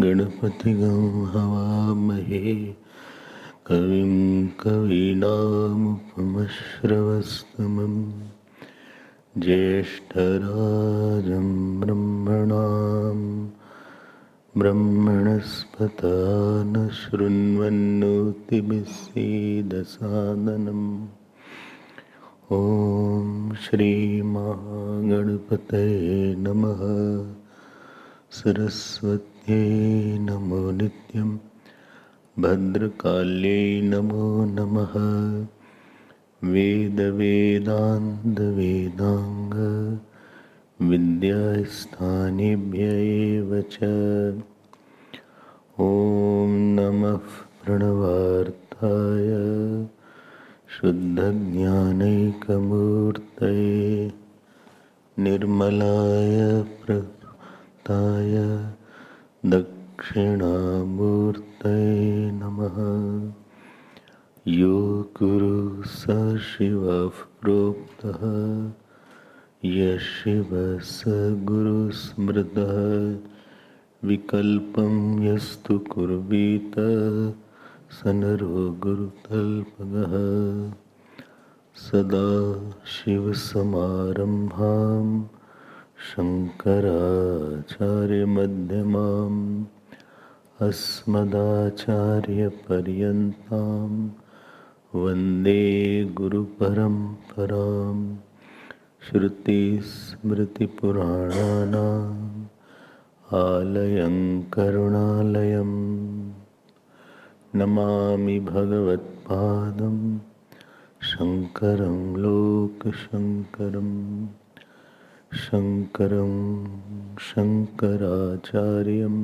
गणपतिगं हवामहे कविं कवीनामुपमश्रवस्तमं ज्येष्ठराजं ब्रह्मणस्पत न शृण्वन्नोतिभिस्सीदसादनम् ॐ श्रीमहागणपतये नमः। सरस्वत्यै नमो नित्यं भद्रकाल्यै नमो नमः। वेदवेदान्तवेदांग विद्यास्थानेभ्य एव च। ॐ नमः प्रणवार्थाय शुद्धज्ञानैकमूर्तये निर्मलाय प्रताय दक्षिणामूर्तये नमः। यो गुरु स शिवः प्रोक्तः यः शिवः स गुरुस्मृतः विकल्पं यस्तु कुर्वीत स नरो गुरुतल्पगः। सदा शिवसमारम्भां शङ्कराचार्यमध्यमाम् अस्मदाचार्यपर्यन्तां वन्दे गुरुपरम्पराम्। श्रुतिस्मृतिपुराणानाम् आलयं करुणालयम् नमामि भगवत्पादं शङ्करं लोकशङ्करम्। शङ्करं शङ्कराचार्यं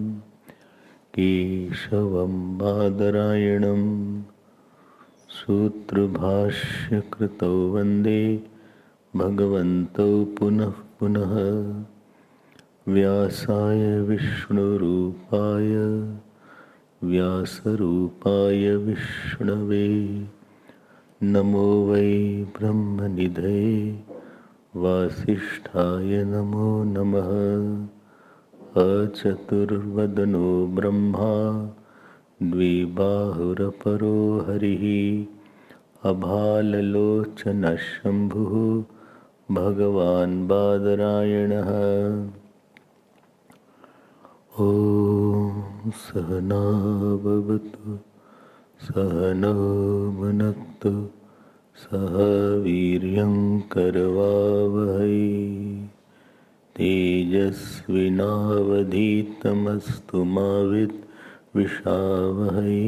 केशवं बादरायणं सूत्रभाष्यकृतौ वन्दे भगवन्तौ पुनः पुनः। व्यासाय विष्णुरूपाय व्यासरूपाय विष्णवे नमो वै ब्रह्मनिधये वासिष्ठाय नमो नमः। अचतुर्वदनो ब्रह्मा द्विबाहुरपरो हरिः अभाललोचनः शम्भुः भगवान् बादरायणः। ॐ सहना भवतु सहनौ भुनक्तु सह वीर्यं करवावहै तेजस्विनावधीतमस्तु मा विद्विषावहै।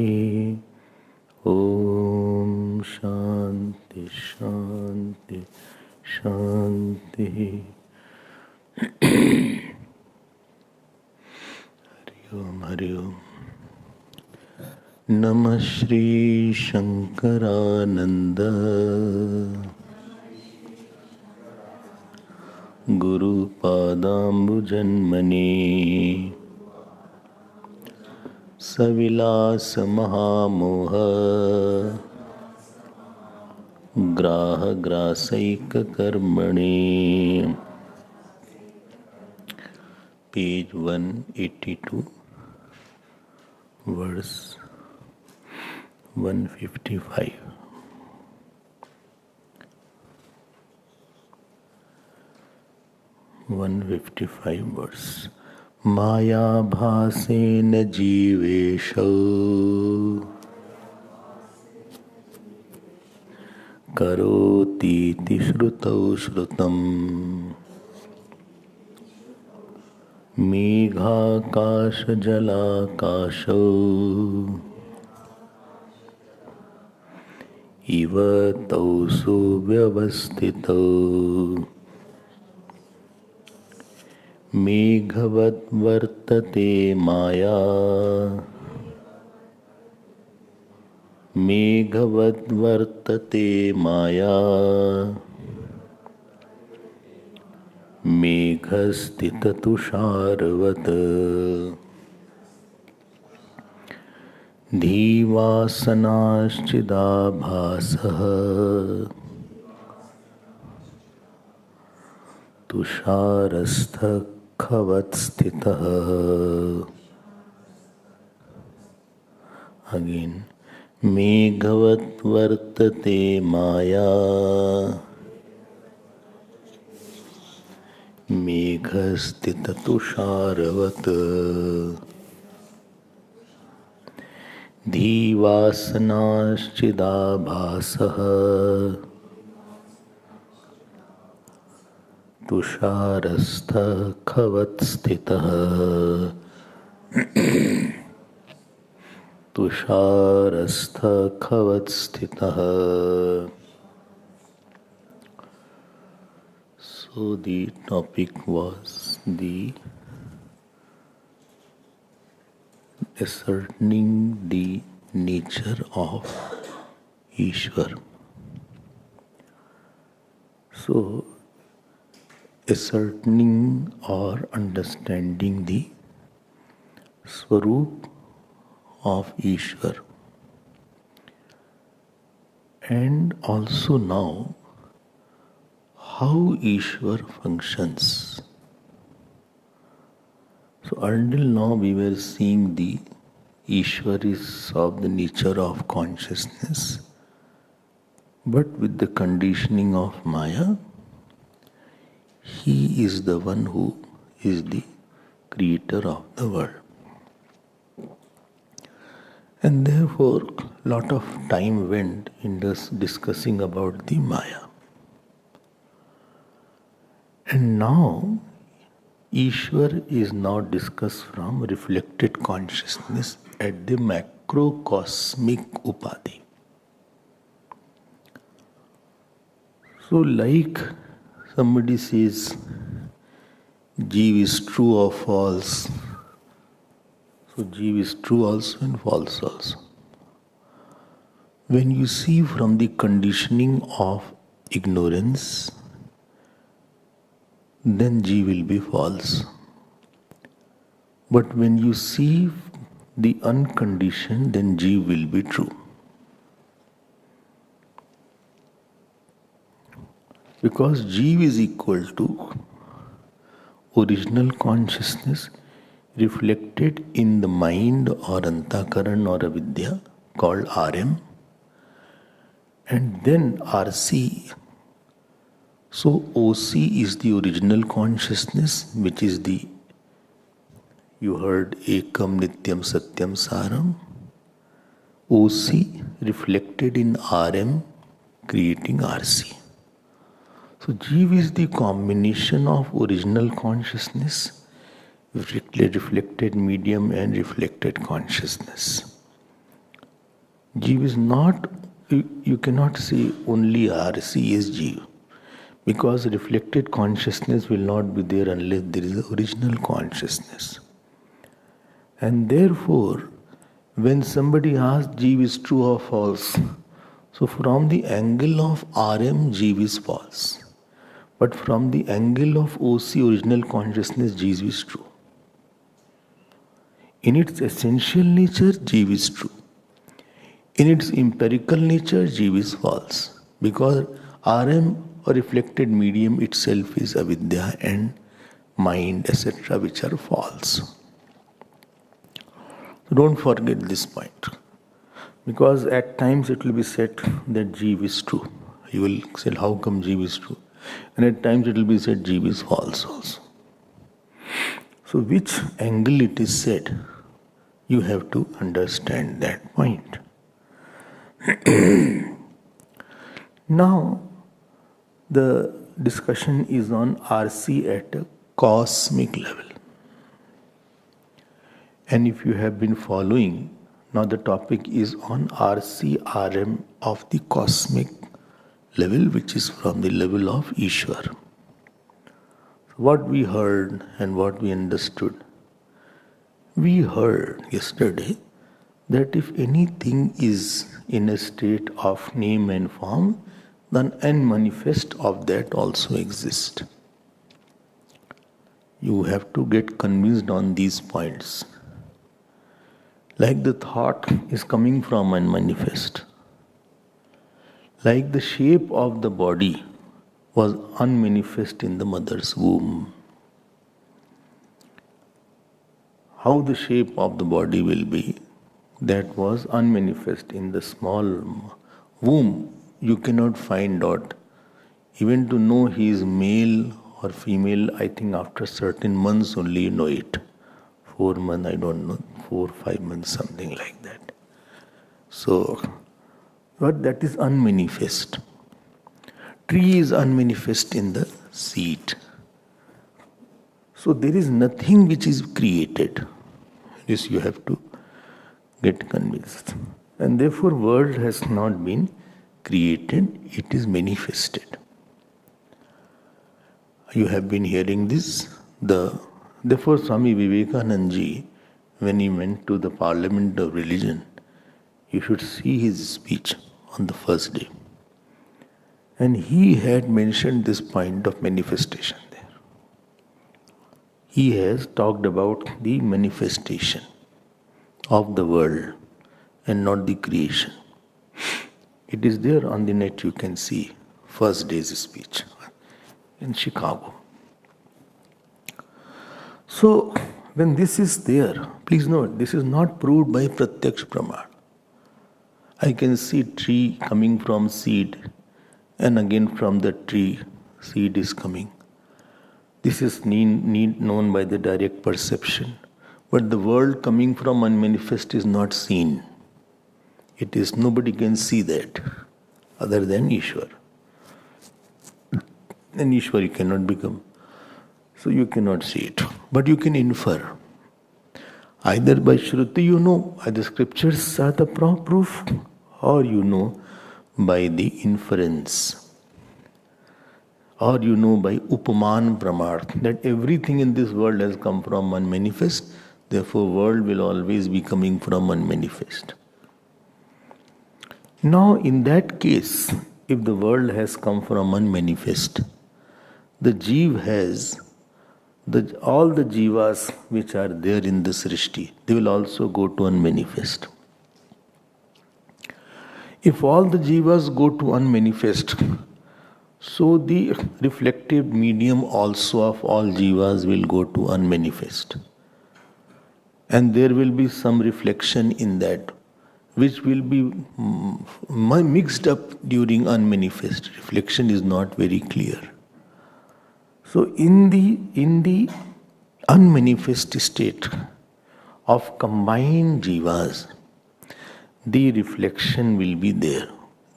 ॐ शान्ति शान्ति शान्तिः। हरि ओम। नमः श्री शंकरानंद गुरुपादाम्बुजन्मने सविलास महामोह ग्राह ग्रासैक कर्मणे। Page 182 verse 155। वर्स। मायाभासेन जीवेशौ करोतीति श्रुतौ श्रुतम् मेघाकाशजलाकाशौ इव तौ सुव्यवस्थितौ मेघवद्वर्तते माया मेघवद्वर्तते माया मेघस्थिततुषारवत् धीवासनाश्चिदाभासः तुषारस्थखवत्स्थितः अगेन मेघवद्वर्तते माया मेघस्थिततुषारवत् धीवासनाश्चिदाभासः तुषारस्थखवत्स्थितः तुषारस्थखवत्स्थितः. So the topic was the ascertaining the nature of Ishwar. So, ascertaining or understanding the Swarup of Ishwar, and also now how Ishwar functions. So until now we were seeing the Ishwar is of the nature of consciousness, but with the conditioning of Maya, he is the one who is the creator of the world. And therefore, lot of time went in discussing about the Maya. And now, Ishwar is now discussed from reflected consciousness at the macrocosmic upadhi. So, like somebody says, Jeev is true or false. So, Jeev is true also and false also. When you see from the conditioning of ignorance, then Jeev will be false. But when you see the unconditioned, then Jeev will be true. Because Jeev is equal to original consciousness reflected in the mind or antakaran or avidya called RM, and then RC. So OC is the original consciousness, which is the, you heard Ekam Nityam Satyam Saram. OC reflected in RM, creating RC. So Jeev is the combination of original consciousness, reflected medium and reflected consciousness. Jeev is not, you cannot say only RC is Jeev, because reflected consciousness will not be there unless there is original consciousness. And therefore, when somebody asks Jeev is true or false, so from the angle of RM, Jeev is false. But from the angle of OC, original consciousness, Jeev is true. In its essential nature, Jeev is true. In its empirical nature, Jeev is false. Because RM or reflected medium itself is avidya and mind, etc., which are false. So don't forget this point. Because at times it will be said that Jeev is true. You will say, how come Jeev is true? And at times it will be said Jeev is false also. So which angle it is said, you have to understand that point. Now, the discussion is on RC at a cosmic level. And if you have been following, now the topic is on RCRM of the cosmic level, which is from the level of Ishwar. What we heard and what we understood. We heard yesterday that if anything is in a state of name and form, then unmanifest of that also exists. You have to get convinced on these points. Like the thought is coming from unmanifest. Like the shape of the body was unmanifest in the mother's womb. How the shape of the body will be, that was unmanifest in the small womb. You cannot find out. Even to know he is male or female, I think after certain months only you know it. 4 months, I don't know, 4, 5 months, something like that. So, but that is unmanifest. Tree is unmanifest in the seed. So there is nothing which is created. This you have to get convinced. And therefore world has not been created, it is manifested. You have been hearing this. Therefore Swami Vivekananda ji, when he went to the Parliament of Religion, you should see his speech on the first day. And he had mentioned this point of manifestation there. He has talked about the manifestation of the world and not the creation. It is there on the net, you can see first day's speech in Chicago. So, when this is there, please note, this is not proved by Pratyaksh Praman. I can see tree coming from seed, and again from the tree, seed is coming. This is known by the direct perception. But the world coming from unmanifest is not seen. It is, nobody can see that other than Ishwar. And Ishwar you cannot become. So you cannot see it. But you can infer. Either by Shruti you know, either scriptures are the proof, or you know by the inference. Or you know by Upaman Pramar, that everything in this world has come from unmanifest, therefore world will always be coming from unmanifest. Now in that case, if the world has come from unmanifest, the Jeev has, all the Jivas which are there in this Srishti, they will also go to unmanifest. If all the Jivas go to unmanifest, so the reflective medium also of all Jivas will go to unmanifest. And there will be some reflection in that, which will be mixed up during unmanifest. Reflection is not very clear. So in the unmanifest state of combined Jivas, the reflection will be there.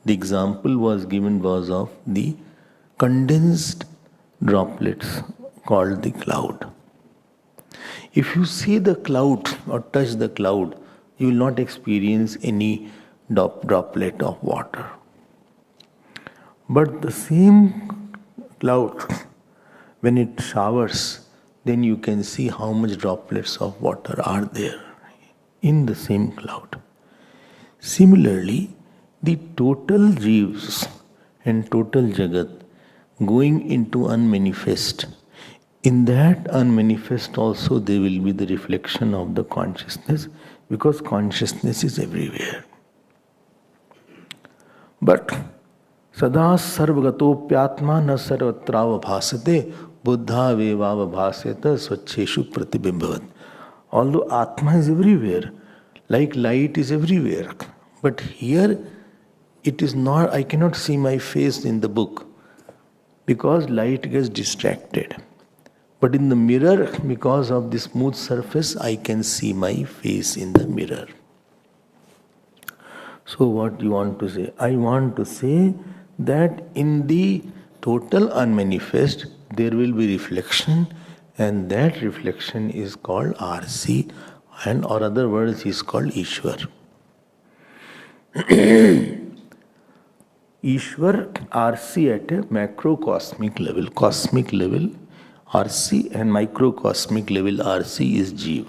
The example was given was of the condensed droplets called the cloud. If you see the cloud or touch the cloud, you will not experience any droplet of water. But the same cloud, when it showers, then you can see how much droplets of water are there in the same cloud. Similarly, the total Jeevs and total Jagat going into unmanifest, in that unmanifest also there will be the reflection of the consciousness, because consciousness is everywhere. But sada sarvagatopyatma na sarvatra bhasate buddha veva bhaseta swacheshu pratibimbavat. Although Atma is everywhere, like light is everywhere, but here it is not, I cannot see my face in the book because light gets distracted. But in the mirror, because of the smooth surface, I can see my face in the mirror. So what you want to say? I want to say that in the total unmanifest there will be reflection, and that reflection is called RC, and or other words is called Ishwar. Ishwar, RC at a macrocosmic level, cosmic level RC, and microcosmic level RC is Jeev.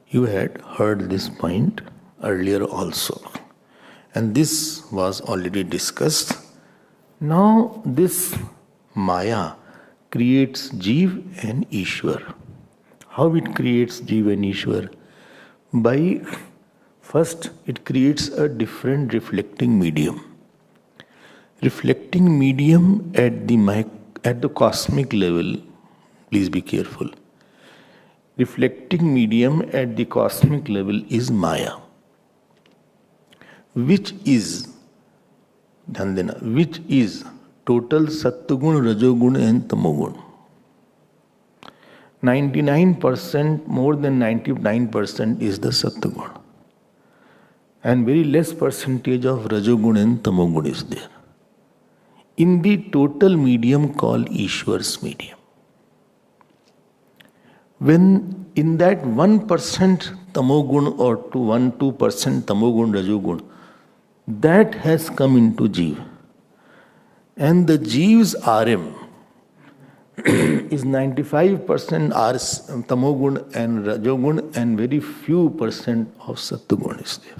You had heard this point earlier also, and this was already discussed. Now this Maya creates Jeev and Ishwar. How it creates Jeev and Ishwar? By first it creates a different reflecting medium. Reflecting medium at the cosmic level, please be careful. Reflecting medium at the cosmic level is Maya, which is total Sattvagun, Rajogun and Tamogun. 99%, more than 99% is the Sattvagun. And very less percentage of Rajogun and Tamogun is there. In the total medium called Ishwar's medium. When in that 1% Tamogun or 2% Tamogun, Rajogun, that has come into Jeev. And the Jeev's RM is 95% Tamogun and Rajogun, and very few percent of Sattvagun is there.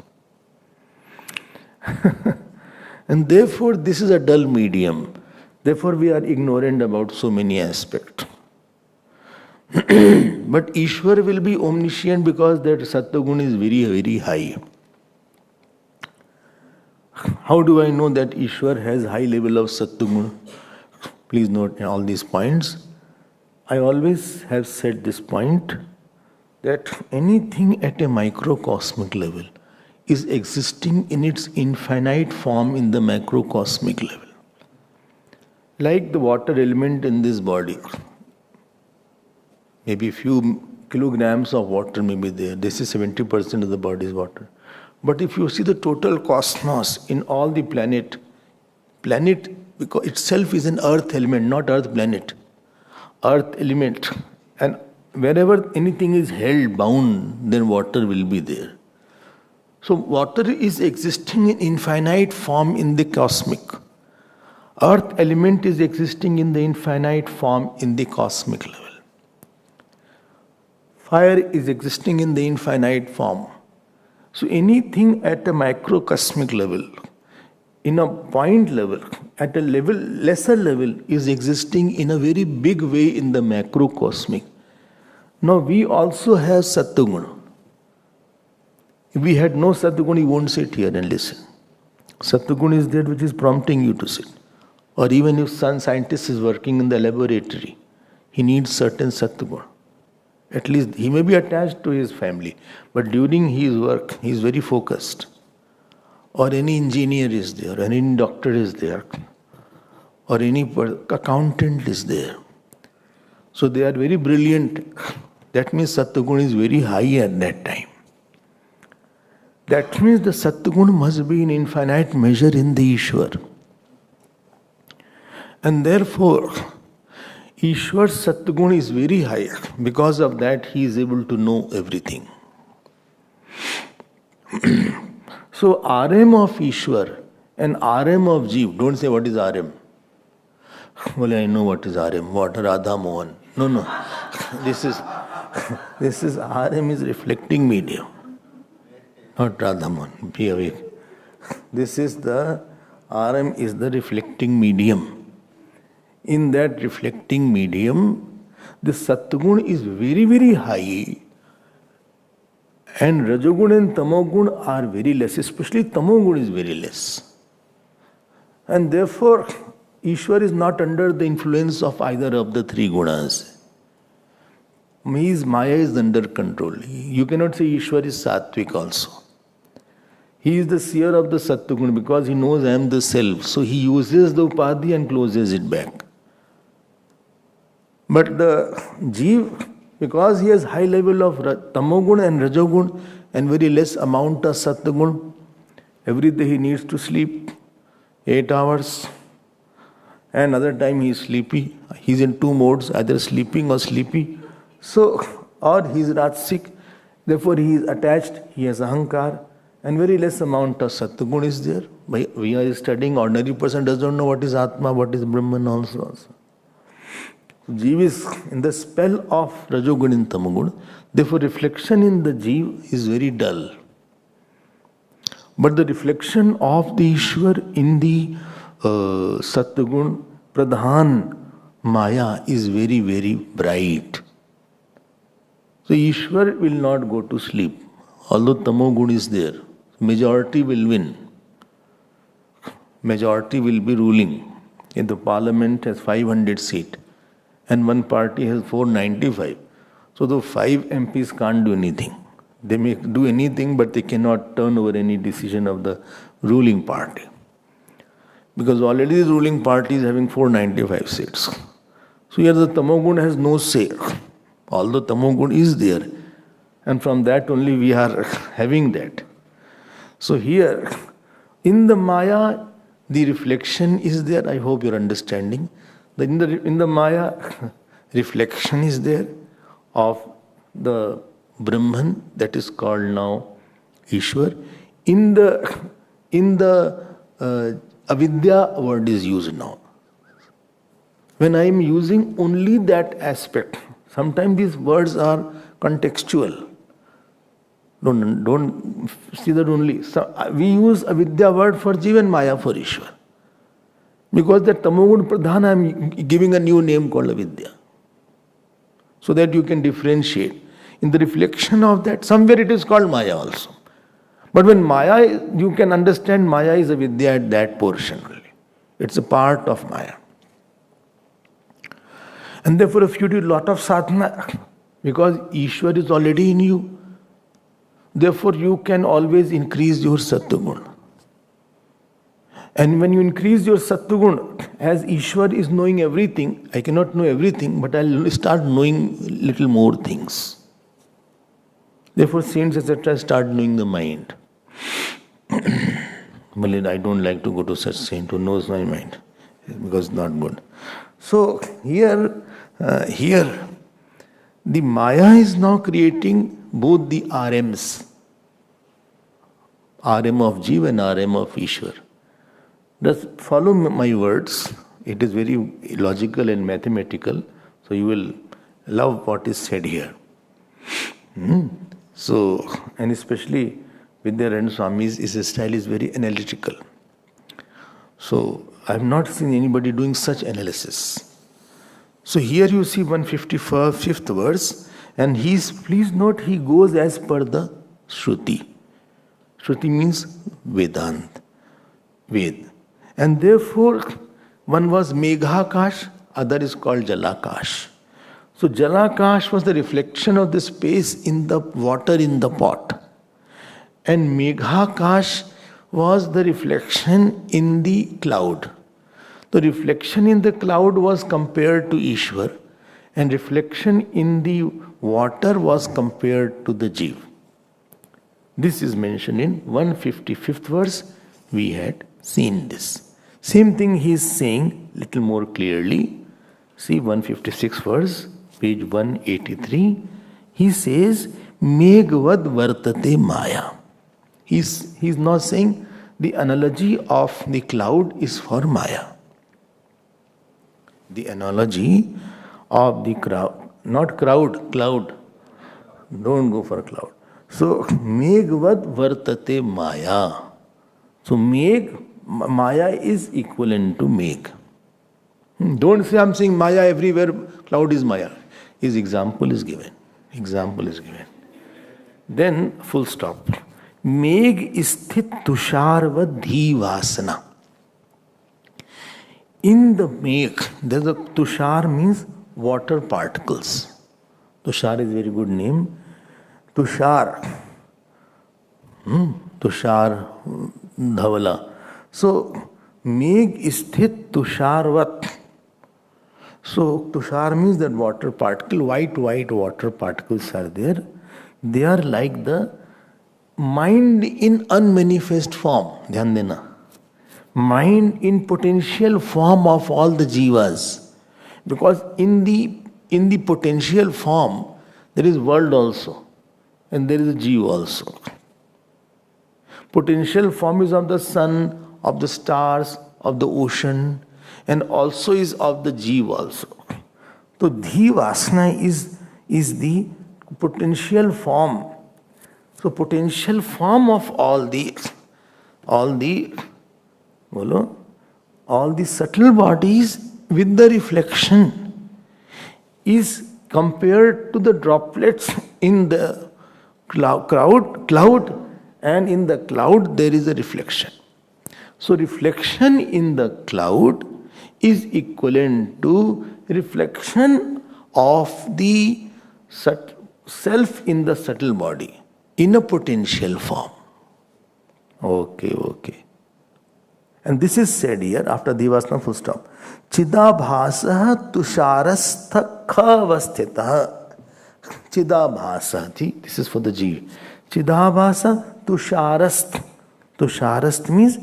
And therefore this is a dull medium. Therefore we are ignorant about so many aspects. But Ishwar will be omniscient because that Sattvagun is very, very high. How do I know that Ishwar has high level of Sattvagun? Please note all these points. I always have said this point, that anything at a microcosmic level is existing in its infinite form in the macrocosmic level. Like the water element in this body. Maybe a few kilograms of water may be there. This is 70% of the body's water. But if you see the total cosmos in all the planet because itself is an earth element, not earth planet. Earth element. And wherever anything is held bound, then water will be there. So water is existing in infinite form in the cosmic. Earth element is existing in the infinite form in the cosmic level. Fire is existing in the infinite form. So anything at a microcosmic level, in a point level, at a level, lesser level, is existing in a very big way in the macrocosmic. Now we also have Sattvagun. If we had no Sattvagun, you won't sit here and listen. Sattvagun is that which is prompting you to sit. Or even if some scientist is working in the laboratory, he needs certain Sattvagun. At least he may be attached to his family, but during his work, he is very focused. Or any engineer is there, or any doctor is there, or any accountant is there. So they are very brilliant. That means Sattvagun is very high at that time. That means the Sattvagun must be in infinite measure in the Ishwar. And therefore, Ishwar's Sattvagun is very high. Because of that, he is able to know everything. So, RM of Ishwar and RM of Jeev, don't say what is RM. Well, I know what is RM. What Radha Mohan. No. This is RM is reflecting medium. Not Radha Mohan. Be awake. This is the RM is the reflecting medium. In that reflecting medium, the Sattvagun is very, very high, and Rajogun and Tamogun are very less, especially Tamogun is very less. And therefore, Ishwar is not under the influence of either of the three gunas. His Maya is under control. You cannot say Ishwar is Sattvic also. He is the seer of the Sattvagun because he knows I am the self. So he uses the Upadhi and closes it back. But the Jeev, because he has high level of Tamogun and Rajogun and very less amount of Sattvagun, every day he needs to sleep. 8 hours, and other time he is sleepy. He's in two modes, either sleeping or sleepy. So, or he is Rajasic, therefore he is attached, he has Ahankar, and very less amount of Sattvagun is there. We are studying, ordinary person does not know what is Atma, what is Brahman also. Jeev is in the spell of Rajogun and Tamagun, therefore reflection in the Jeev is very dull. But the reflection of the Ishwar in the Sattvagun Pradhan Maya is very, very bright. So Ishwar will not go to sleep. Although Tamogun is there, majority will win. Majority will be ruling. If the parliament has 500 seats and one party has 495, so the 5 MPs can't do anything. They may do anything, but they cannot turn over any decision of the ruling party. Because already the ruling party is having 495 seats. So here the Tamogun has no say. Although Tamogun is there, and from that only we are having that. So here, in the Maya, the reflection is there. I hope you're understanding. In the Maya, reflection is there of the Brahman, that is called now Ishwar. In the avidya word is used now. When I am using only that aspect, sometimes these words are contextual. Don't see that only. So we use avidya word for Jiva and Maya for Ishwar. Because the Tamogun Pradhan, I am giving a new name called avidya. So that you can differentiate. In the reflection of that, somewhere it is called Maya also. But when Maya, you can understand Maya is avidya at that portion only. It's a part of Maya. And therefore if you do a lot of sadhana, because Ishwar is already in you, therefore you can always increase your Sattvagun. And when you increase your Sattvagun, as Ishwar is knowing everything, I cannot know everything, but I'll start knowing little more things. Therefore saints etc. start knowing the mind. Well, I don't like to go to such saint who knows my mind, because it's not good. So here, the Maya is now creating both the RMs, RM of Jeev and RM of Ishwar. Just follow my words. It is very logical and mathematical, so you will love what is said here. So, and especially Vidya Swami's his style is very analytical. So, I have not seen anybody doing such analysis. So here you see 155th verse, and please note, he goes as per the Shruti. Shruti means Vedanta, Ved. And therefore, one was Meghakash, other is called Jalakash. So Jalakash was the reflection of the space in the water in the pot. And Meghakash was the reflection in the cloud. The reflection in the cloud was compared to Ishwar, and reflection in the water was compared to the Jeev. This is mentioned in 155th verse. We had seen this. Same thing he is saying little more clearly. See 156th verse, page 183. He says, Meghvad vartate maya. He's not saying the analogy of the cloud is for Maya. The analogy of the crowd, not crowd, cloud. Don't go for cloud. So, Meghvad vartate maya. So, Maya is equivalent to Megh. Don't say I'm saying Maya everywhere, cloud is Maya. His example is given. Example is given. Then, full stop. Megh sthit tusharva dhivasana. In the Megh, there's a tushar means water particles. Tushar is a very good name. Tushar. Tushar dhavala. So, Megh sthit tusharvat. So, tushar means that water particle, white water particles are there. They are like the mind in unmanifest form. Dhyan dena. mind in potential form of all the jivas. Because in the potential form, there is world also, and there is a jiva also. Potential form is of the sun, of the stars, of the ocean, and also is of the jiva also. So dhi vasana is the potential form. So potential form of all the subtle bodies with the reflection is compared to the droplets in the cloud, and in the cloud there is a reflection. So reflection in the cloud is equivalent to reflection of the self in the subtle body in a potential form. Okay. And this is said here after Divasana full stop. Chidabhasa tusharastha khavasthita. Chidabhasa. This is for the G. Chidabhasa tusharastha. Tusharastha means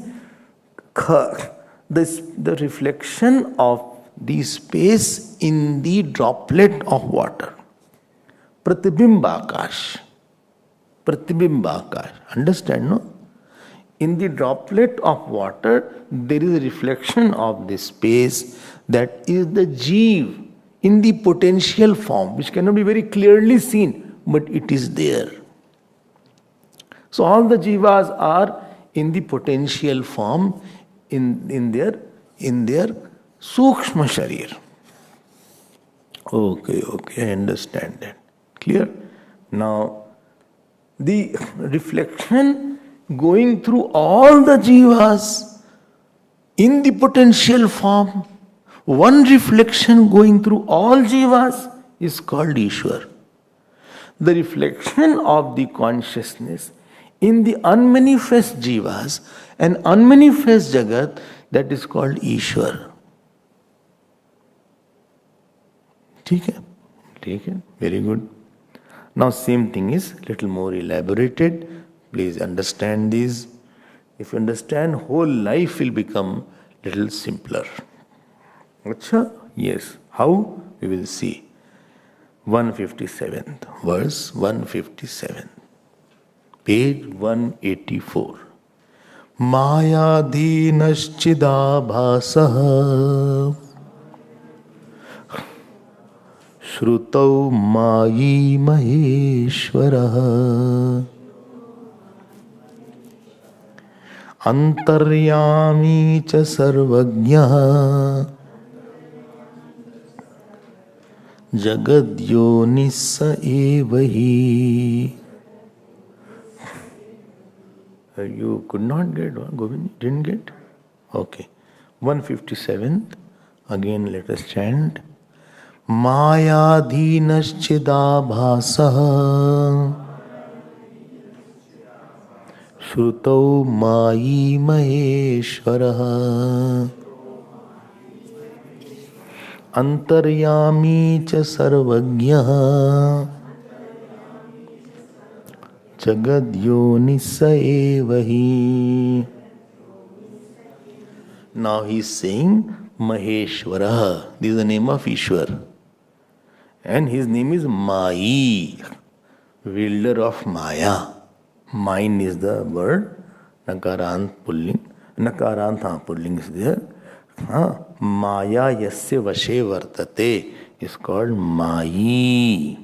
the reflection of the space in the droplet of water. Pratibimbakash. Understand, no? In the droplet of water, there is a reflection of the space that is the Jeev in the potential form, which cannot be very clearly seen, but it is there. So all the Jivas are in the potential form in their Sukshma Sharir. Okay, I understand that. Clear? Now, the reflection going through all the jivas in the potential form, one reflection going through all jivas is called Ishwar. The reflection of the consciousness in the unmanifest jivas and unmanifest jagat, that is called Ishwar. ठीक है, very good. Now same thing is little more elaborated. Please understand this. If you understand, whole life will become little simpler. Achha? Yes. How? We will see. 157th verse, 157. Page 184. Mayadhinaschidaabhasah Shrutau Mayi Maheshwarah Antaryami cha sarvajnah Jagadyonis evahi. You could not get one, Govind? Didn't get? Okay. 157th. Again let us chant. Mayadhinaschidaabhasah Shrutau Mayi Maheshwarah Antaryami cha sarvajnah Jagadyonis evahi. Now he is saying Maheshwarah. This is the name of Ishwar. And his name is Mayi, wielder of Maya. Mine is the word. Nakarant pulling. Nakarant pulling is there. Maya yasya vashe vartate is called Mayi.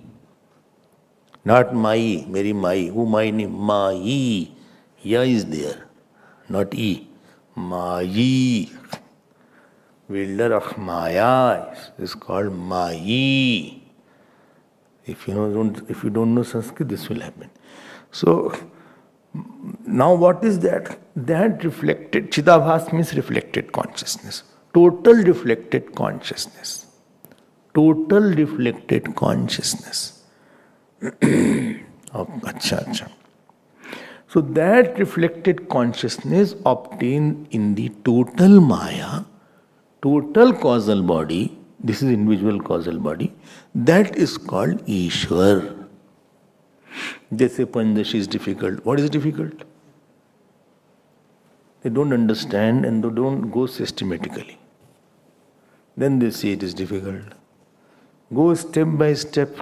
Not Mai, Mary Mai. Who my name? Mayi. Ya is there, not E. Mayi. Wielder of Maya is called Mayi. If you don't know Sanskrit, this will happen. So now what is that? That reflected, Chidabhas means reflected consciousness. Total reflected consciousness. Total reflected consciousness. Acha. So that reflected consciousness obtained in the total Maya, total causal body, this is individual causal body, that is called Ishwar. They say Panchadashi is difficult. What is difficult? They don't understand and they don't go systematically. Then they say it is difficult. Go step by step,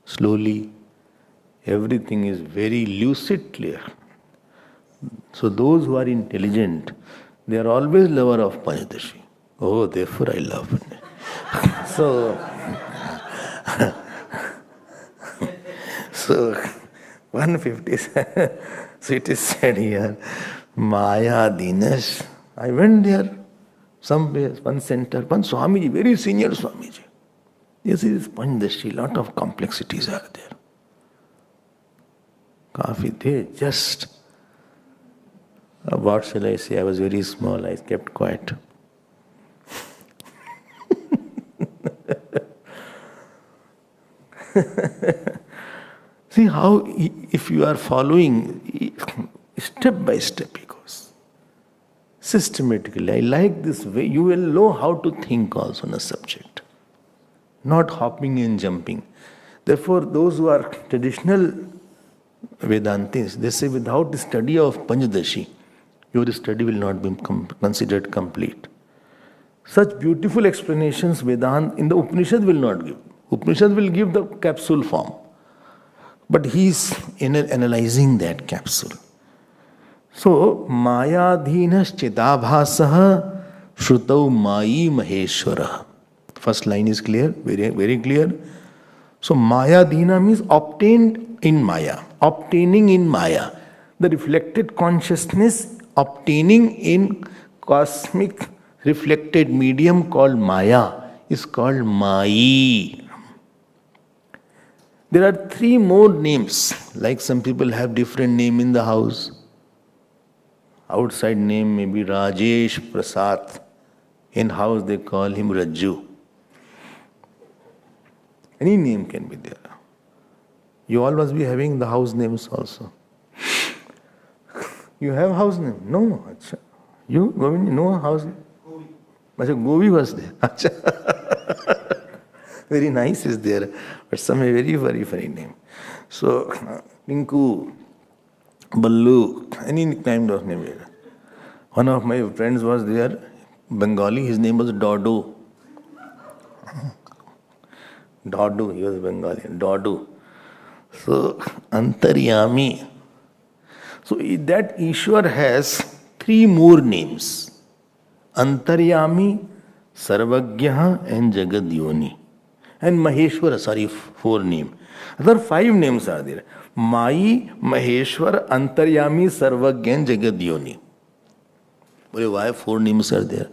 slowly. Everything is very lucid, clear. So those who are intelligent, they are always lover of Panchadashi. Oh, therefore I love Panchadashi. So 157. So it is said here, Maya Dinesh. I went there, somewhere, one center, one Swamiji, very senior Swamiji. This is Panchadashi, lot of complexities are there. Kafi there, just, what shall I say, I was very small, I kept quiet. See how, if you are following, step by step he goes. Systematically, I like this way, you will know how to think also on a subject. Not hopping and jumping. Therefore, those who are traditional Vedantis, they say without the study of Panchadashi, your study will not be considered complete. Such beautiful explanations Vedanta in the Upanishad will not give. Upanishad will give the capsule form. But he is analyzing that capsule. So, Mayadhinas Chidabhasaha Shrutau Mayi Maheshwara. First line is clear, very, very clear. So, Mayadhina means obtained in Maya, obtaining in Maya. The reflected consciousness obtaining in cosmic reflected medium called Maya is called Mayi. There are 3 more names, like some people have different name in the house. Outside name may be Rajesh Prasad. In house they call him Rajju. Any name can be there. You all must be having the house names also. You have house name? No. Achha. You, Govind, you know house name? Govi. Govi was there. Achha. Very nice is there, but some very, very funny name. So, Tinku, Ballu, any kind of name. One of my friends was there, Bengali, his name was Dodo. Dodo, he was Bengali, Dodo. So, Antaryami. So, that Ishwar has 3 more names. Antaryami, Sarvagyaha and Jagadyoni. And Maheshwara, 4 names. Other 5 names are there. Mayi, Maheshwar, Antaryami, Sarvagya and Jagadyoni. Why 4 names are there?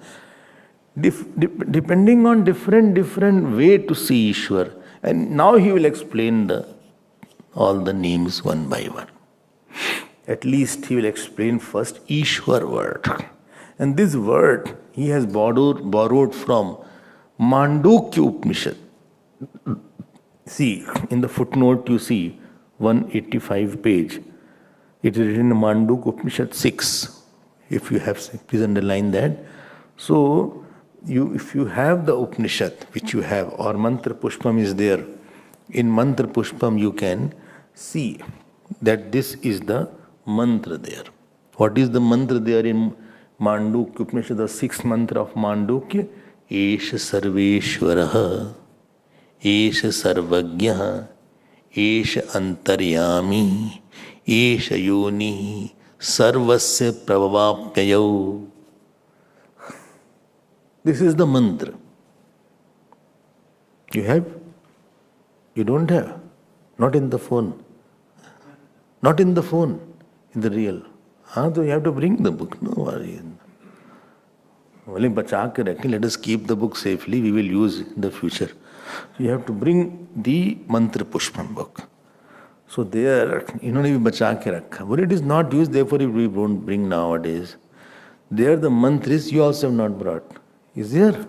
Depending on different way to see Ishwar. And now he will explain all the names one by one. At least he will explain first Ishwar word. And this word he has borrowed from Mandukya Upanishad. See, in the footnote you see 185 page. It is written in Mandukya Upanishad 6. If you have, please underline that. So, if you have the Upanishad, which you have, or Mantra Pushpam is there, in Mantra Pushpam you can see that this is the mantra there. What is the mantra there in Mandukya Upanishad, the 6th mantra of Mandukya? Esha Sarveshwaraha, Esha Sarvagyaha, Esha Antaryami, Esha Yoni, Sarvasya Prabhavapyayo. This is the mantra. You have? You don't have? Not in the phone. Not in the phone, in the real. So you have to bring the book. No worry. Only bacha ke rakhe, let us keep the book safely, we will use in the future. You have to bring the Mantra Pushpam book. So there, इन्होंने भी बचा के रखा. But it is not used, therefore we won't bring nowadays. There the mantra is, you also have not brought. Is there?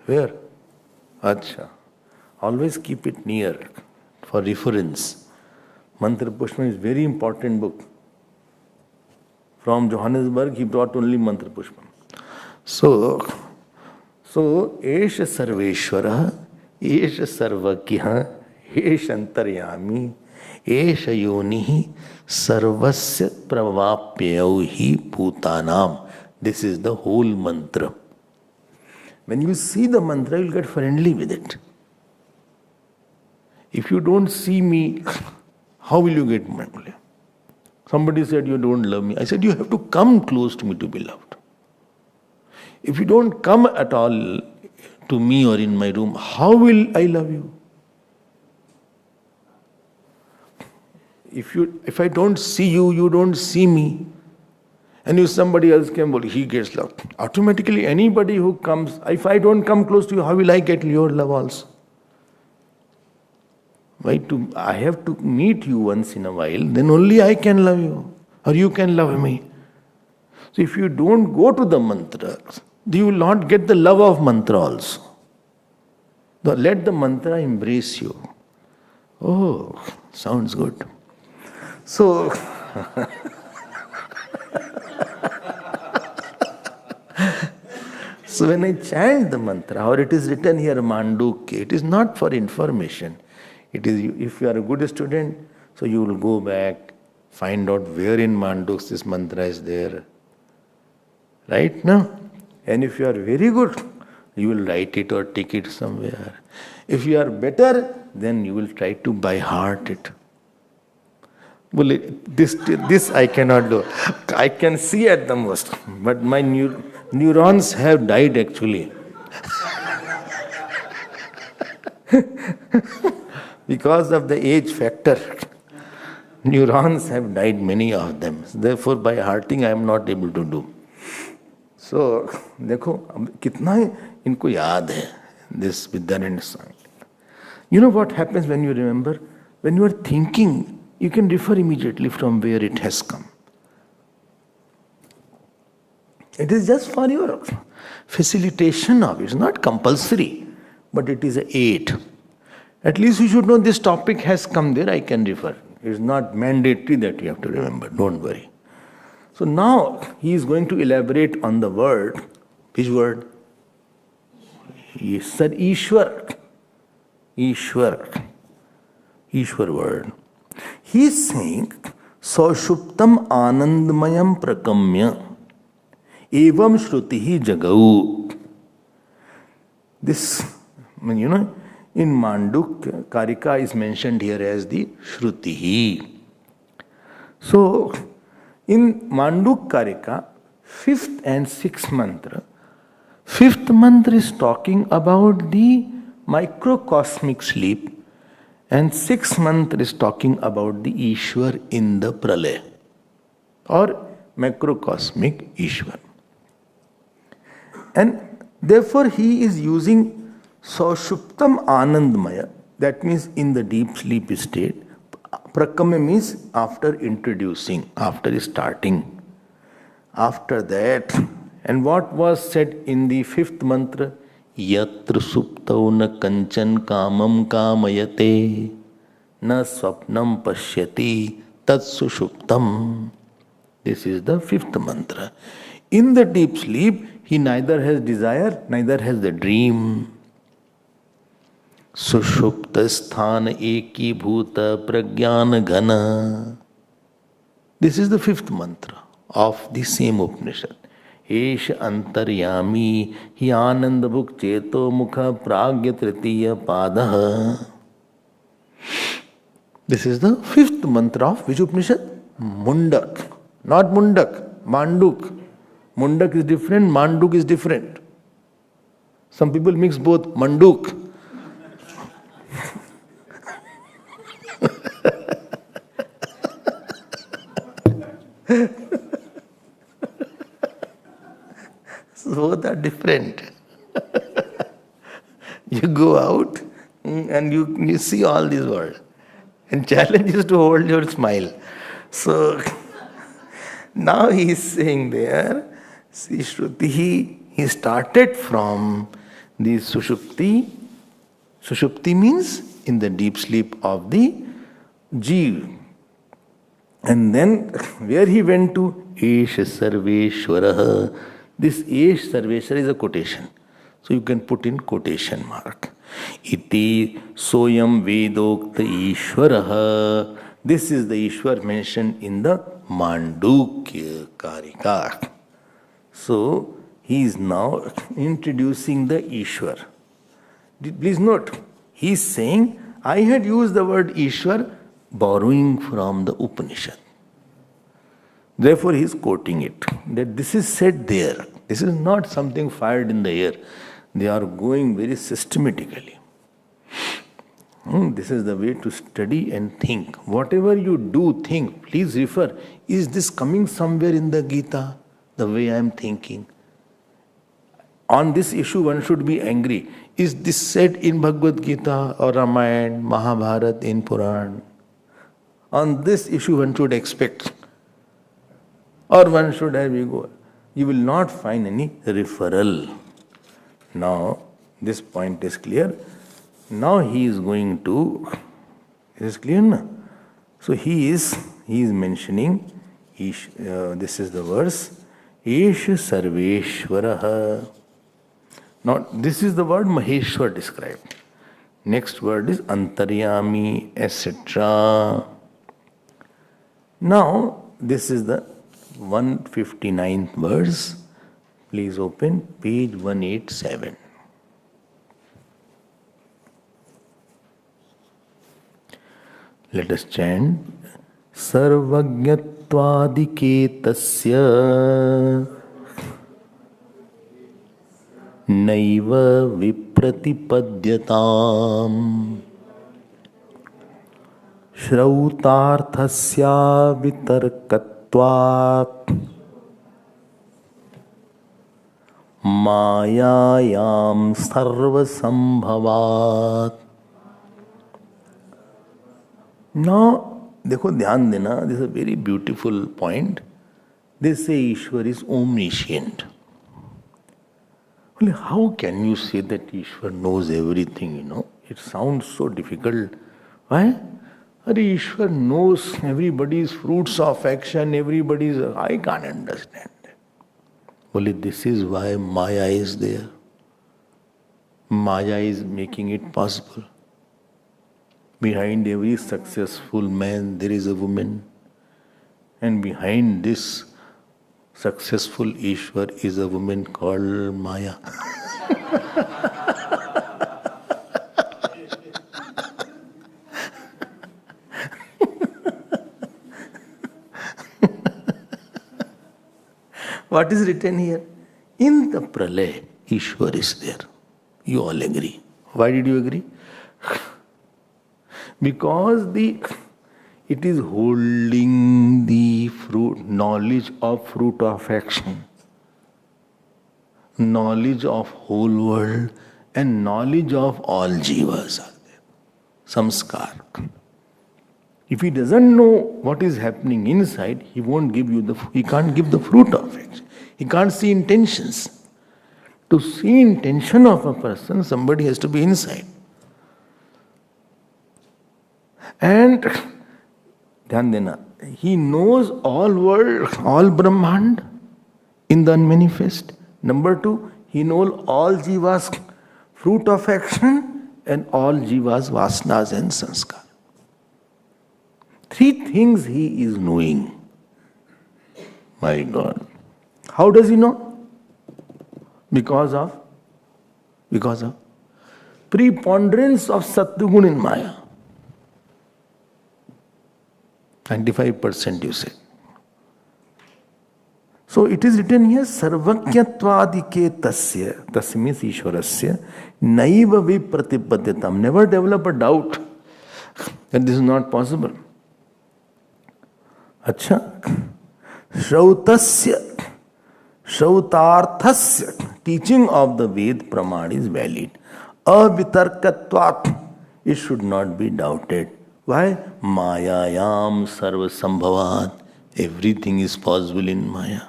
Where? Acha. Always keep it near for reference. Mantra Pushpam is very important book. From Johannesburg, he brought only Mantra Pushpam. So Esha Sarveshwara, Esha Sarvagya, Esha Antaryami, Esha yonihi sarvasya pravapyau hi bhutanam. This is the whole mantra. When you see the mantra, you'll get friendly with it. If you don't see me, how will you get friendly? Somebody said, you don't love me. I said, you have to come close to me to be loved. If you don't come at all to me or in my room, how will I love you? If I don't see you, you don't see me. And if somebody else came, well, he gets loved. Automatically, anybody who comes, if I don't come close to you, how will I get your love also? Why? I have to meet you once in a while, then only I can love you, or you can love me. So if you don't go to the mantra, you will not get the love of mantra also. Let the mantra embrace you. Oh, sounds good. So, so when I chant the mantra, or it is written here Mandukya, it is not for information. It is, if you are a good student, so you will go back, find out where in Mandukya this mantra is there. Right now? And if you are very good, you will write it or take it somewhere. If you are better, then you will try to by heart it. Well, this I cannot do. I can see at the most, but my neurons have died actually. Because of the age factor, neurons have died, many of them. Therefore, by hearting, I am not able to do. So, देखो कितना इनको याद है this Vidyanand song. You know what happens when you remember? When you are thinking, you can refer immediately from where it has come. It is just for your facilitation of it. It's not compulsory, but it is an aid. At least you should know this topic has come there, I can refer. It's not mandatory that you have to remember, don't worry. So now he is going to elaborate on the word. Which word? Yes, sir, Ishwar. Ishwar. Ishwar word. He is saying, Saushuptam Anandmayam Prakamya Evam Shrutihi Jagau. This, in Manduk, Karika is mentioned here as the Shrutihi. So, in Manduk Karika, 5th and 6th mantra, 5th mantra is talking about the microcosmic sleep, and 6th mantra is talking about the Ishwar in the Pralaya, or macrocosmic Ishwar. And therefore he is using Saushuptam Anandmaya, that means in the deep sleep state. Prakamya means after introducing, after starting. After that, and what was said in the 5th mantra? Yatra suptau na kanchan kamam kamayate na swapnam pashyati tat sushuptam. This is the 5th mantra. In the deep sleep, he neither has desire, neither has the dream. Sushupta sthana eki bhuta pragyan ghana. This is the 5th mantra of the same Upanishad. Esh antaryami hi anandabhuk cheto mukha pragya tritiya padaha. This is the 5th mantra of which Upanishad? Mundak. Not Mundak, Manduk. Mundak is different, Manduk is different. Some people mix both. Manduk. So both are different. You go out and you see all this world. And challenge is to hold your smile. So now he is saying there, see Shruti, he started from the Sushupti. Sushupti means in the deep sleep of the Jeev. And then where he went to, Esh Sarveshwaraha. This Esh Sarveshwara is a quotation. So you can put in quotation mark. Iti soyam vedokta Ishvaraha. This is the Ishwar mentioned in the Mandukya Karika. So, he is now introducing the Ishwar. Please note, he is saying, I had used the word Ishwar borrowing from the Upanishad. Therefore, he is quoting it. That this is said there. This is not something fired in the air. They are going very systematically. This is the way to study and think. Whatever you do, think. Please refer. Is this coming somewhere in the Gita? The way I am thinking. On this issue, one should be angry. Is this said in Bhagavad Gita or Ramayana, Mahabharata, in Puran? On this issue, one should expect. Or one should have ego. You will not find any referral. Now, this point is clear. Now he is going to. Is this clear now? So he is mentioning. This is the verse. Esha Sarveshwaraha. Now, this is the word Maheshwar described. Next word is Antaryami, etc. Now, this is the 159th verse. Please open page 187. Let us chant. Sarvagnyattvadiketasya naiva vipratipadyatam shrautarthasya vitarkatvat mayayam sarvasambhavat. Now, देखो ध्यान देना, this is a very beautiful point. They say Ishwar is omniscient. Well, how can you say that Ishwar knows everything, It sounds so difficult. Why? Ishwar knows everybody's fruits of action, I can't understand that. Well, this is why Maya is there. Maya is making it possible. Behind every successful man, there is a woman. And behind this successful Ishwar is a woman called Maya. What is written here? In the Pralay, Ishwar is there. You all agree. Why did you agree? Because it is holding the knowledge of fruit of action, knowledge of whole world, and knowledge of all jivas are there. Samskar. If he doesn't know what is happening inside, he can't give the fruit of action. He can't see intentions. To see intention of a person, somebody has to be inside. And dhyan dena, he knows all world, all Brahmand in the unmanifest. Number 2, he knows all jivas fruit of action and all jivas vasanas and sanskar. 3 things he is knowing. My God. How does he know? Because of preponderance of Sattvagun in Maya. 95% you say. So it is written here, Sarvajñatvadike tasya. Tasya means Ishwarasya. Naiva vipratipadyatam. Never develop a doubt that this is not possible. Acha. Shrautarthasya. Teaching of the Ved Pramad is valid. Avitarkatvat. It should not be doubted. Why? Mayayam sarvasambhavat. Everything is possible in Maya.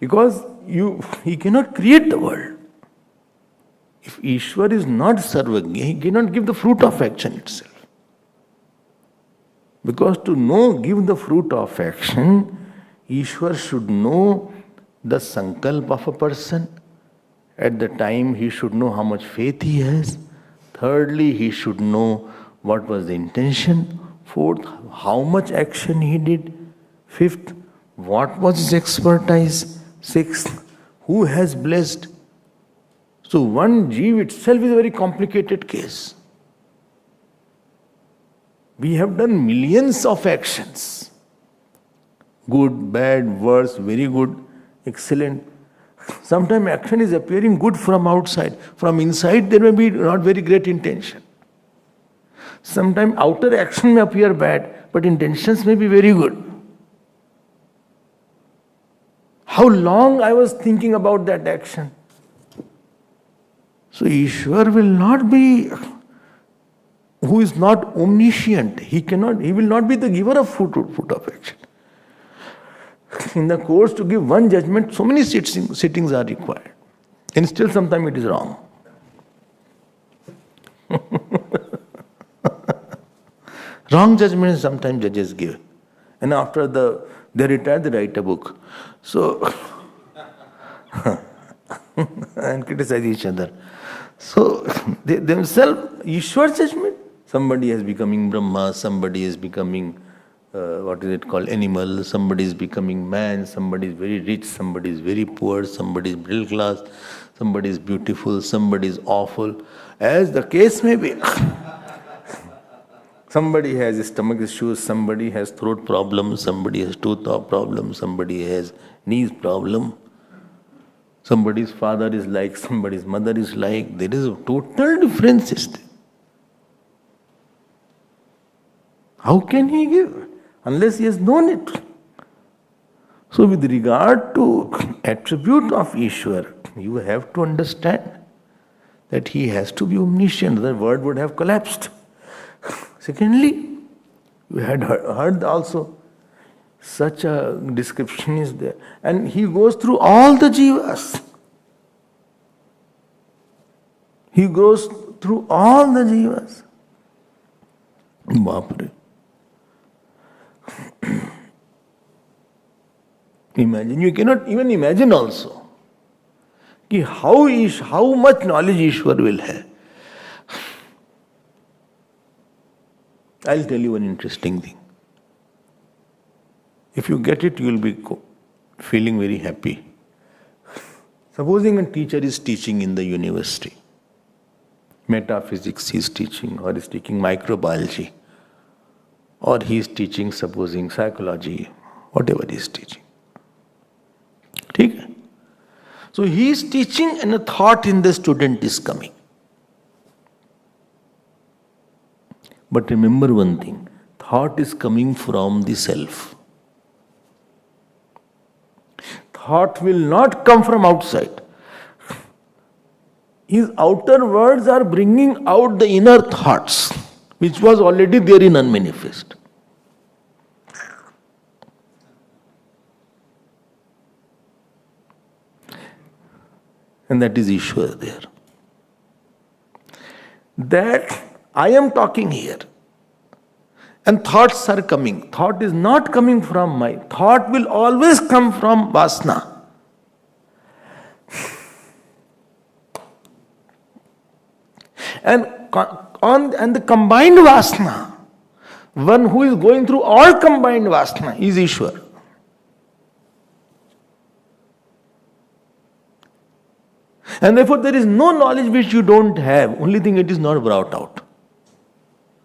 Because he cannot create the world. If Ishwar is not Sarvagya, he cannot give the fruit of action itself. Because to give the fruit of action, Ishwar should know the sankalp of a person At the time, he should know how much faith he has. Thirdly, he should know what was the intention. Fourth, how much action he did. Fifth, what was his expertise. Sixth, who has blessed. So one jeev itself is a very complicated case. We have done millions of actions. Good, bad, worse, very good, excellent. Sometimes action is appearing good from outside. From inside there may be not very great intention. Sometimes outer action may appear bad, but intentions may be very good. How long I was thinking about that action. So Ishwar will not be, who is not omniscient. He will not be the giver of fruit of action. In the course to give one judgment, so many sittings are required. And still sometimes it is wrong. Wrong judgment sometimes judges give. And after they retire, they write a book. So, and criticize each other. So, they themselves, Ishwar judgment. Somebody is becoming Brahma, somebody is becoming, animal, somebody is becoming man, somebody is very rich, somebody is very poor, somebody is middle class, somebody is beautiful, somebody is awful. As the case may be. Somebody has stomach issues, somebody has throat problems, somebody has tooth problems, somebody has knees problem. Somebody's father is like, somebody's mother is like. There is a total difference. How can he give? Unless he has known it. So with regard to attribute of Ishwar, you have to understand that he has to be omniscient. The word would have collapsed. Secondly, you had heard also, such a description is there. And he goes through all the jivas. He goes through all the jivas. Bapre. Imagine, you cannot even imagine also how much knowledge Ishwar will have. I'll tell you one interesting thing. If you get it, you will be feeling very happy. Supposing a teacher is teaching in the university, metaphysics he is teaching, or is teaching microbiology, or he is teaching, supposing, psychology, whatever he is teaching. Okay? So he is teaching and a thought in the student is coming. But remember one thing, thought is coming from the self. Thought will not come from outside. His outer words are bringing out the inner thoughts, which was already there in unmanifest. And that is Ishwar there. That I am talking here. And thoughts are coming. Thought is not coming from my. Thought will always come from Vasana. And the combined Vasana, one who is going through all combined Vasana is Ishwar. And therefore there is no knowledge which you don't have. Only thing it is not brought out.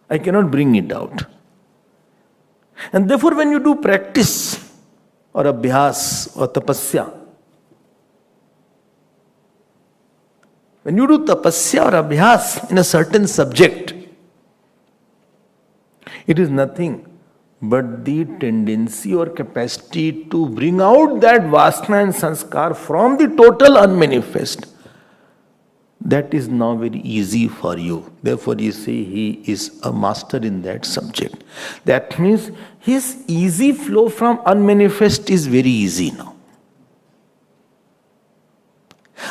I cannot bring it out. And therefore when you do practice or abhyas or tapasya, when you do tapasya or abhyas in a certain subject, it is nothing but the tendency or capacity to bring out that vasana and sanskar from the total unmanifest. That is now very easy for you. Therefore you say he is a master in that subject. That means his easy flow from unmanifest is very easy now.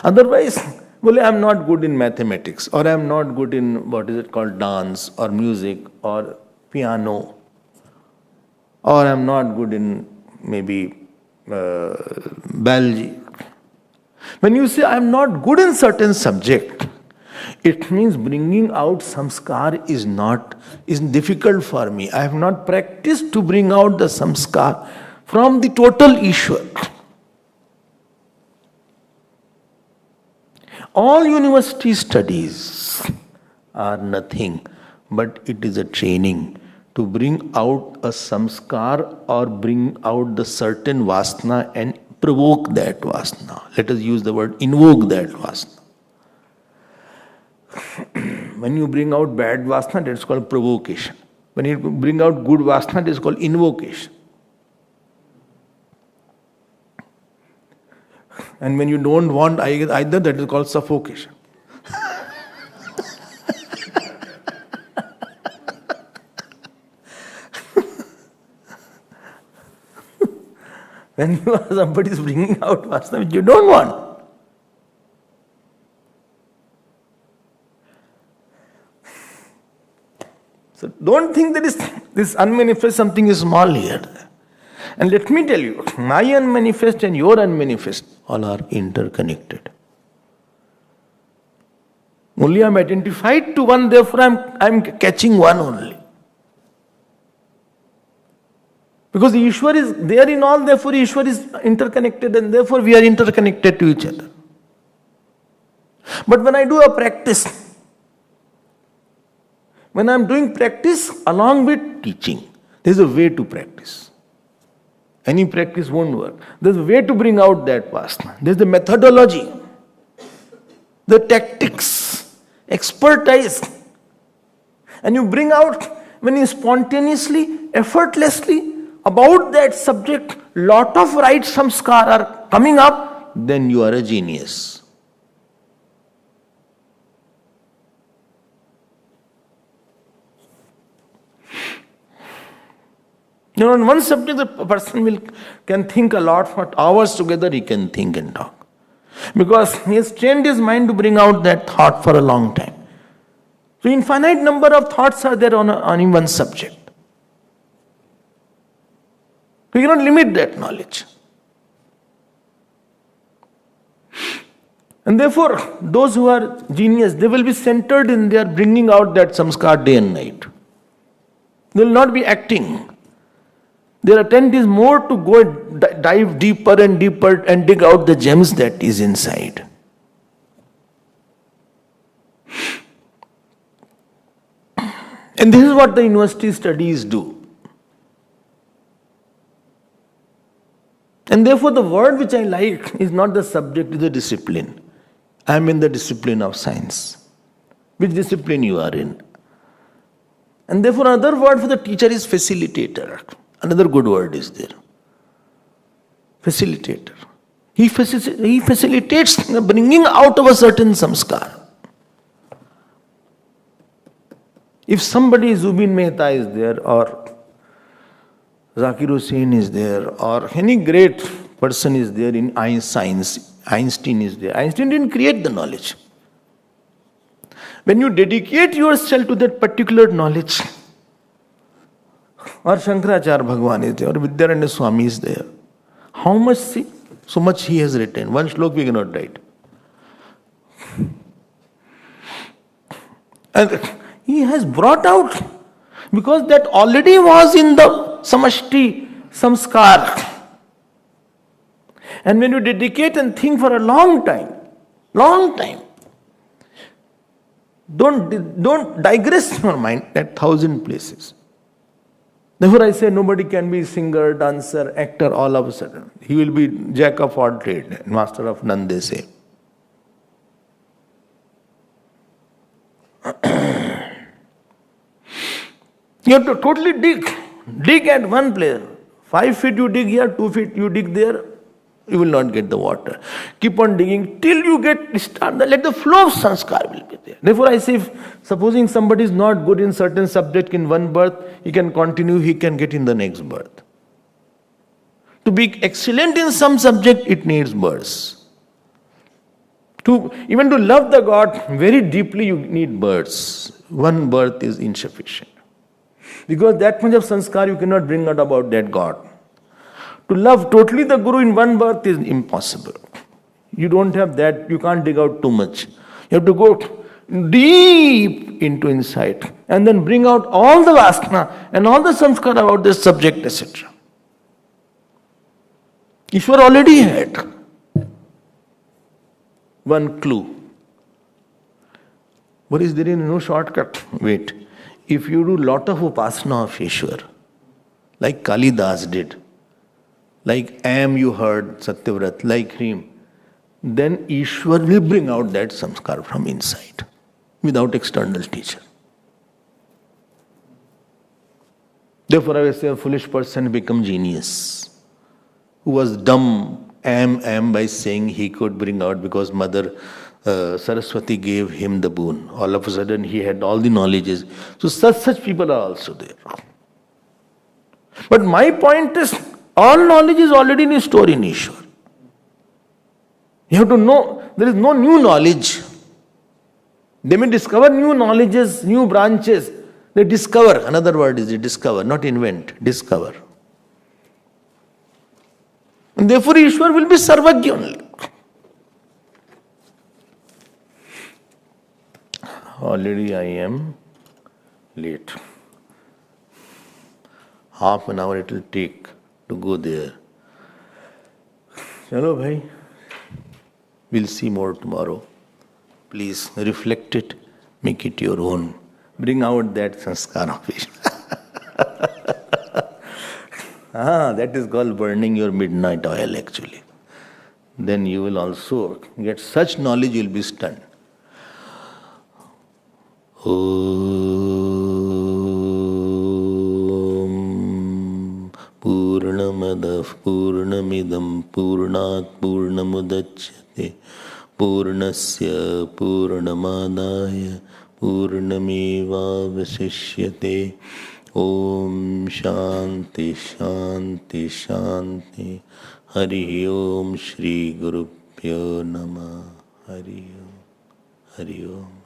Otherwise, well, I am not good in mathematics, or I am not good in dance or music or piano, or I am not good in maybe biology. When you say I am not good in certain subject, it means bringing out samskar is difficult for me. I have not practiced to bring out the samskar from the total Ishwar. All university studies are nothing but it is a training to bring out a samskar or bring out the certain vasana and provoke that vasana. Let us use the word invoke that vasana. When you bring out bad vasana, that is called provocation. When you bring out good vasana, that is called invocation. And when you don't want either, that is called suffocation. When somebody is bringing out vasana which you don't want. So don't think that this unmanifest something is small here. And let me tell you, my unmanifest and your unmanifest all are interconnected. Only I am identified to one, therefore I am catching one only. Because the Ishwar is there in all, therefore Ishwar is interconnected and therefore we are interconnected to each other. But when I do a practice, when I am doing practice along with teaching, there is a way to practice. Any practice won't work. There is a way to bring out that vasana. There is the methodology, the tactics, expertise. And you bring out, when you spontaneously, effortlessly, about that subject, lot of right samskar are coming up, then you are a genius. You know, on one subject, the person can think a lot for hours together, he can think and talk. Because he has trained his mind to bring out that thought for a long time. So infinite number of thoughts are there on one subject. We cannot limit that knowledge. And therefore, those who are genius, they will be centered in their bringing out that samskar day and night. They will not be acting. Their attempt is more to go and dive deeper and deeper and dig out the gems that is inside. And this is what the university studies do. And therefore the word which I like is not the subject, it is the discipline. I am in the discipline of science. Which discipline you are in? And therefore another word for the teacher is facilitator. Another good word is there. Facilitator. He facilitates the bringing out of a certain samskar. If somebody, Zubin Mehta is there, or Zakir Hussain is there, or any great person is there in science, Einstein is there. Einstein didn't create the knowledge. When you dedicate yourself to that particular knowledge, or Shankaracharya Bhagwan is there, or Vidyaranya Swami is there, how much, so much he has written. One shlok we cannot write. And he has brought out, because that already was in the samashti, samskar. And when you dedicate and think for a long time, don't digress your mind at 1,000 places. Therefore I say nobody can be singer, dancer, actor all of a sudden. He will be jack of all trade, master of none, they say. You have to totally dig at one place. 5 feet you dig here, 2 feet you dig there, you will not get the water. Keep on digging till you let the flow of sanskar will be there. Therefore I say, supposing somebody is not good in certain subject in one birth, he can continue, he can get in the next birth. To be excellent in some subject, it needs births. Even to love the God very deeply, you need births. One birth is insufficient. Because that much of sanskar you cannot bring out about that God. To love totally the Guru in one birth is impossible. You don't have that, you can't dig out too much. You have to go deep into insight and then bring out all the vasana and all the samskara about this subject, etc. Ishwar already had one clue. But is there no shortcut? Wait. If you do lot of upasana of Ishwar, like Kalidas did, like Am you heard, Satyavrat, like him, then Ishwar will bring out that samskar from inside, without external teacher. Therefore, I will say a foolish person become genius, who was dumb, am by saying he could bring out because Mother Saraswati gave him the boon. All of a sudden, he had all the knowledges. So such people are also there. But my point is, all knowledge is already in store in Ishwar. You have to know, there is no new knowledge. They may discover new knowledges, new branches. They discover, another word is discover, not invent, discover. And therefore Ishwar will be Sarvagya only. Already I am late. Half an hour it will take to go there. Chalo bhai, we'll see more tomorrow. Please reflect it, make it your own. Bring out that sanskar of it. That is called burning your midnight oil actually. Then you will also get such knowledge, you will be stunned. Om Purnamadav Purnamidam Purnat Purnamudachyate Purnasya Purnamadaya Purnamevavasishyate. Om Shanti Shanti Shanti. Hari Om Shri Gurubhyo Namah. Hari Om. Hari Om.